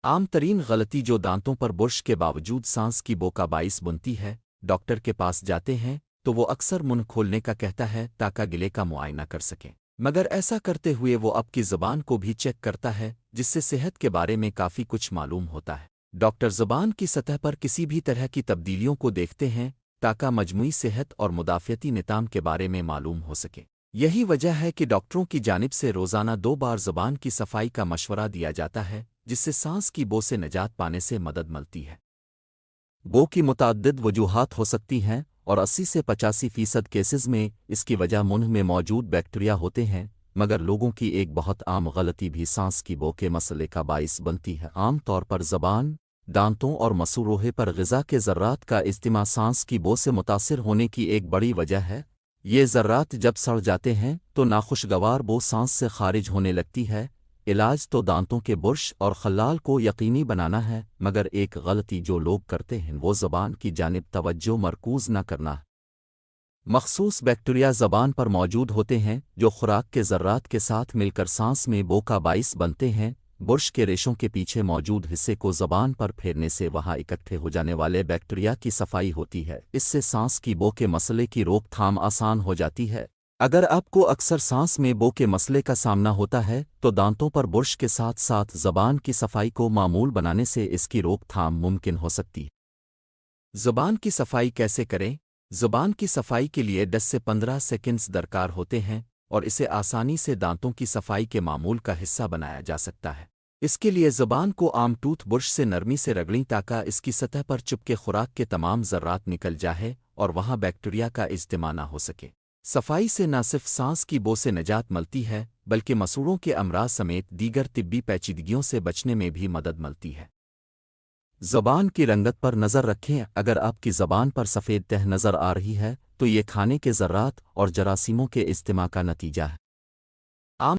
عام ترین غلطی جو دانتوں پر برش کے باوجود سانس کی بو کا باعث بنتی ہے، ڈاکٹر کے پاس جاتے ہیں تو وہ اکثر منہ کھولنے کا کہتا ہے تاکہ گلے کا معائنہ کر سکیں، مگر ایسا کرتے ہوئے وہ آپ کی زبان کو بھی چیک کرتا ہے جس سے صحت کے بارے میں کافی کچھ معلوم ہوتا ہے۔ ڈاکٹر زبان کی سطح پر کسی بھی طرح کی تبدیلیوں کو دیکھتے ہیں تاکہ مجموعی صحت اور مدافعتی نظام کے بارے میں معلوم ہو سکے۔ یہی وجہ ہے کہ ڈاکٹروں کی جانب سے روزانہ 2 بار زبان کی صفائی کا مشورہ دیا جاتا ہے جس سے سانس کی بو سے نجات پانے سے مدد ملتی ہے۔ بو کی متعدد وجوہات ہو سکتی ہیں اور 80 سے 85% کیسز میں اس کی وجہ منہ میں موجود بیکٹیریا ہوتے ہیں، مگر لوگوں کی ایک بہت عام غلطی بھی سانس کی بو کے مسئلے کا باعث بنتی ہے۔ عام طور پر زبان، دانتوں اور مسوروہے پر غذا کے ذرات کا اجتماع سانس کی بو سے متاثر ہونے کی ایک بڑی وجہ ہے۔ یہ ذرات جب سڑ جاتے ہیں تو ناخوشگوار بو سانس سے خارج ہونے لگتی ہے۔ علاج تو دانتوں کے برش اور خلال کو یقینی بنانا ہے، مگر ایک غلطی جو لوگ کرتے ہیں وہ زبان کی جانب توجہ مرکوز نہ کرنا ہے۔ مخصوص بیکٹیریا زبان پر موجود ہوتے ہیں جو خوراک کے ذرات کے ساتھ مل کر سانس میں بو کا باعث بنتے ہیں۔ برش کے ریشوں کے پیچھے موجود حصے کو زبان پر پھیرنے سے وہاں اکٹھے ہو جانے والے بیکٹیریا کی صفائی ہوتی ہے، اس سے سانس کی بو کے مسئلے کی روک تھام آسان ہو جاتی ہے۔ اگر آپ کو اکثر سانس میں بو کے مسئلے کا سامنا ہوتا ہے تو دانتوں پر برش کے ساتھ ساتھ زبان کی صفائی کو معمول بنانے سے اس کی روک تھام ممکن ہو سکتی ہے۔ زبان کی صفائی کیسے کریں؟ زبان کی صفائی کے لیے 10 سے 15 سیکنڈز درکار ہوتے ہیں اور اسے آسانی سے دانتوں کی صفائی کے معمول کا حصہ بنایا جا سکتا ہے۔ اس کے لیے زبان کو عام ٹوتھ برش سے نرمی سے رگڑیں تاکہ اس کی سطح پر چپکے خوراک کے تمام ذرات نکل جائے اور وہاں بیکٹیریا کا اجتماع نہ ہو سکے۔ صفائی سے نہ صرف سانس کی بو سے نجات ملتی ہے بلکہ مسوڑوں کے امراض سمیت دیگر طبی پیچیدگیوں سے بچنے میں بھی مدد ملتی ہے۔ زبان کی رنگت پر نظر رکھیں، اگر آپ کی زبان پر سفید تہ نظر آ رہی ہے تو یہ کھانے کے ذرات اور جراثیموں کے اجتماع کا نتیجہ ہے۔ عام